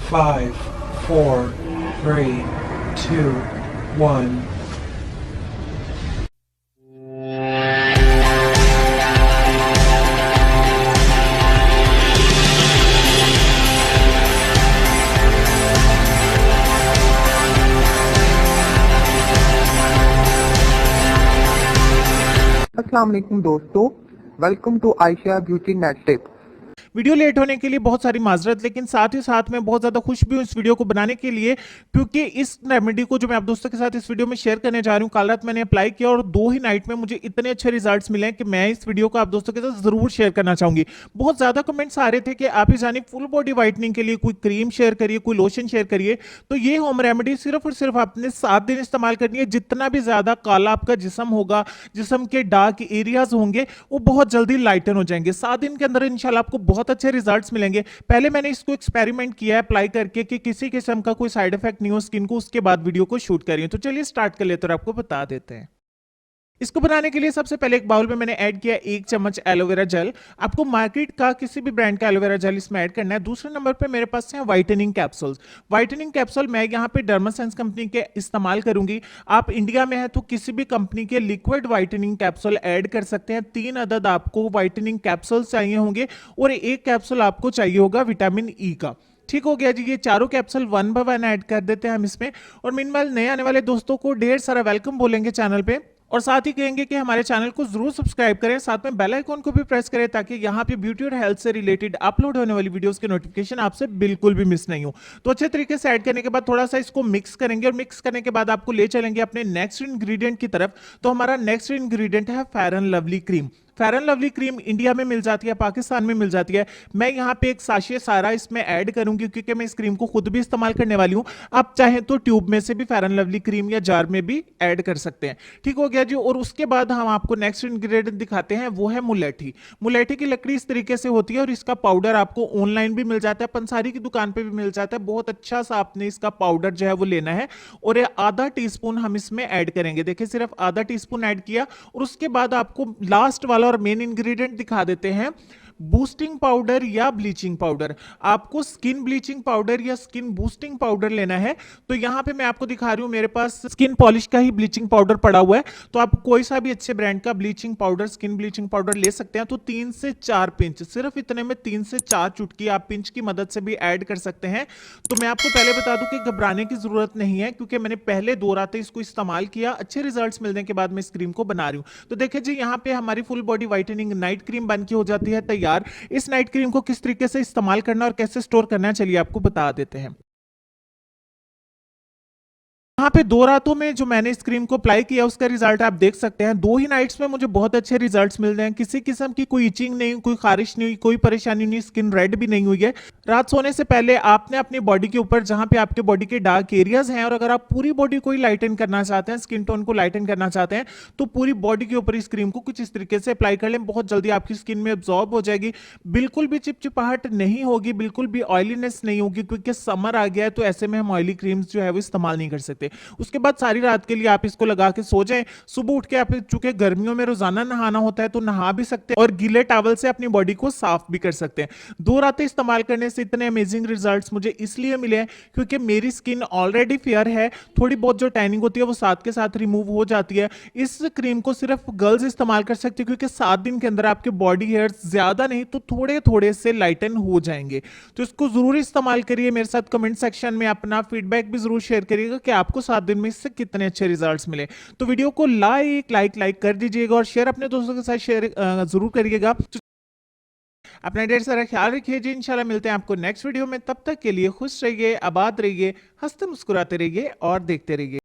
5, 4, 3, 2, 1. अस्सलाम वालेकुम दोस्तों, welcome to Ayesha beauty net tip. Video late होने के लिए बहुत सारी माजरत, लेकिन साथ ही साथ मैं बहुत ज़्यादा खुश भी हूँ इस वीडियो को बनाने के लिए, क्योंकि इस रेमेडी को जो मैं आप दोस्तों के साथ इस वीडियो में शेयर करने जा रही हूँ, कल रात मैंने अप्लाई किया और 2 ही नाइट में मुझे इतने अच्छे रिजल्ट्स मिले हैं कि मैं इस वीडियो को आप दोस्तों के साथ ज़रूर शेयर करना चाहूँगी। बहुत ज़्यादा कमेंट्स आ रहे थे कि आप ही जानिए फुल बॉडी वाइटनिंग के लिए कोई क्रीम शेयर करिए, कोई लोशन शेयर करिए। तो ये होम रेमेडी सिर्फ और सिर्फ आपने 7 दिन इस्तेमाल करनी है। जितना भी ज़्यादा काला आपका जिस्म होगा, जिस्म के डार्क एरियाज होंगे, वो बहुत जल्दी लाइटन हो जाएंगे। 7 दिन के अंदर इंशाल्लाह आपको बहुत अच्छे रिजल्ट्स मिलेंगे। पहले मैंने इसको एक्सपेरिमेंट किया है अप्लाई करके कि किसी किस्म का कोई साइड इफेक्ट नहीं हो स्किन को, उसके बाद वीडियो को शूट करिए। तो चलिए स्टार्ट कर लेते हैं और आपको बता देते हैं। इसको बनाने के लिए सबसे पहले एक बाउल में मैंने ऐड किया 1 चम्मच एलोवेरा जेल। आपको मार्केट का किसी भी ब्रांड का एलोवेरा जेल इसमें ऐड करना है। दूसरे नंबर पे मेरे पास है व्हाइटनिंग कैप्सूल्स। व्हाइटनिंग कैप्सूल मैं यहाँ पे डर्मासेंस कंपनी के इस्तेमाल करूंगी। आप इंडिया में है तो किसी भी कंपनी के लिक्विड व्हाइटनिंग कैप्सूल ऐड कर सकते हैं। 3 अदद आपको व्हाइटनिंग कैप्सूल चाहिए होंगे और 1 कैप्सूल आपको चाहिए होगा विटामिन ई का। ठीक हो गया जी। ये चारों कैप्सूल 1 बाय 1 ऐड कर देते हैं हम इसमें। और मीनवाइल नए आने वाले दोस्तों को ढेर सारा वेलकम बोलेंगे चैनल पे, और साथ ही कहेंगे कि हमारे चैनल को जरूर सब्सक्राइब करें, साथ में बेल आइकॉन को भी प्रेस करें ताकि यहाँ पे ब्यूटी और हेल्थ से रिलेटेड अपलोड होने वाली वीडियोस के नोटिफिकेशन आपसे बिल्कुल भी मिस नहीं हो। तो अच्छे तरीके से ऐड करने के बाद थोड़ा सा इसको मिक्स करेंगे और मिक्स करने के बाद आपको ले चलेंगे अपने नेक्स्ट इंग्रेडिएंट की तरफ। तो हमारा नेक्स्ट इंग्रेडिएंट है fair and lovely cream. Fair and lovely cream India में मिल जाती है, पाकिस्तान में मिल जाती है। मैं यहाँ पे एक साशे सारा इसमें ऐड करूंगी क्योंकि मैं इस क्रीम को खुद भी इस्तेमाल करने वाली हूँ। आप चाहें तो ट्यूब में से भी फेयर एंड लवली क्रीम या जार में भी ऐड कर सकते हैं। ठीक हो गया जी। और उसके बाद हम आपको नेक्स्ट इंग्रेडिएंट दिखाते हैं, वो है मुलेठी। मुलेठी की लकड़ी इस तरीके से होती है और इसका पाउडर आपको ऑनलाइन भी मिल जाता है, पंसारी की दुकान पे भी मिल जाता है। बहुत अच्छा सा आपने इसका पाउडर जो है वो लेना है और आधा टीस्पून हम इसमें ऐड करेंगे। देखिए सिर्फ आधा टीस्पून ऐड किया और उसके बाद आपको लास्ट वाला और मेन इंग्रेडिएंट दिखा देते हैं, बूस्टिंग पाउडर या ब्लीचिंग पाउडर। आपको स्किन ब्लीचिंग पाउडर या स्किन बूस्टिंग पाउडर लेना है। तो यहां पे मैं आपको दिखा रही हूं, मेरे पास स्किन पॉलिश का ही ब्लीचिंग पाउडर पड़ा हुआ है। तो आप कोई सा भी अच्छे ब्रांड का bleaching powder, skin bleaching powder ले सकते हैं। तो 3 से 4 पिंच, सिर्फ इतने में 3 से 4 चुटकी आप पिंच की मदद से भी ऐड कर सकते हैं। तो मैं आपको पहले बता दूं कि घबराने की जरूरत नहीं है, क्योंकि मैंने पहले 2 रातें इसको इस्तेमाल किया, अच्छे रिजल्ट्स मिलने के बाद मैं इस क्रीम को बना रही हूं। तो देखिए जी, यहाँ पे हमारी full body whitening night cream बन के हो जाती है तैयार। इस नाइट क्रीम को किस तरीके से इस्तेमाल करना और कैसे स्टोर करना है, चलिए आपको बता देते हैं। यहाँ पे 2 रातों में जो मैंने इस क्रीम को अप्लाई किया उसका रिजल्ट आप देख सकते हैं। 2 ही नाइट्स में मुझे बहुत अच्छे रिजल्ट्स मिल रहे हैं। किसी किस्म की कोई इचिंग नहीं, कोई खारिश नहीं हुई, कोई परेशानी नहीं, स्किन रेड भी नहीं हुई है। रात सोने से पहले आपने अपनी बॉडी के ऊपर, जहां पे आपके बॉडी के डार्क एरियाज हैं, और अगर आप पूरी बॉडी को लाइटन करना चाहते हैं, स्किन टोन को लाइटन करना चाहते हैं, तो पूरी बॉडी के ऊपर इस क्रीम को कुछ इस तरीके से अप्लाई कर लें। बहुत जल्दी आपकी स्किन में एब्जॉर्ब हो जाएगी, बिल्कुल भी चिपचिपाहट नहीं होगी, बिल्कुल भी ऑयलीनेस नहीं होगी, क्योंकि समर आ गया है तो ऐसे में हम ऑयली क्रीम्स जो है वो इस्तेमाल नहीं कर सकते। उसके बाद सारी रात के लिए आप इसको लगा के सो जाएं। सुबह उठ के आप, चूंकि गर्मियों में रोजाना नहाना होता है, तो नहा भी सकते हैं और गीले टॉवल से अपनी बॉडी को साफ भी कर सकते हैं। 2 रातें इस्तेमाल करने से इतने अमेजिंग रिजल्ट्स मुझे इसलिए मिले हैं क्योंकि मेरी स्किन ऑलरेडी फेयर है। थोड़ी बहुत जो टैनिंग होती है वो साथ के साथ रिमूव हो जाती है। इस क्रीम को सिर्फ गर्ल्स इस्तेमाल कर सकती है, क्योंकि 7 दिन के अंदर आपके बॉडी हेयर्स ज्यादा नहीं तो थोड़े थोड़े से लाइटन हो जाएंगे। तो इसको जरूर इस्तेमाल करिए। मेरे साथ कमेंट सेक्शन में अपना फीडबैक भी जरूर शेयर करिएगा कि आपको 7 दिन में इससे कितने अच्छे रिजल्ट्स मिले। तो वीडियो को लाइक कर दीजिएगा और शेयर अपने दोस्तों के साथ शेयर जरूर करिएगा। अपना ढेर सारा ख्याल रखिए जी। इंशाल्लाह मिलते हैं आपको नेक्स्ट वीडियो में। तब तक के लिए खुश रहिए, आबाद रहिए, हंसते मुस्कुराते रहिए और देखते रहिए।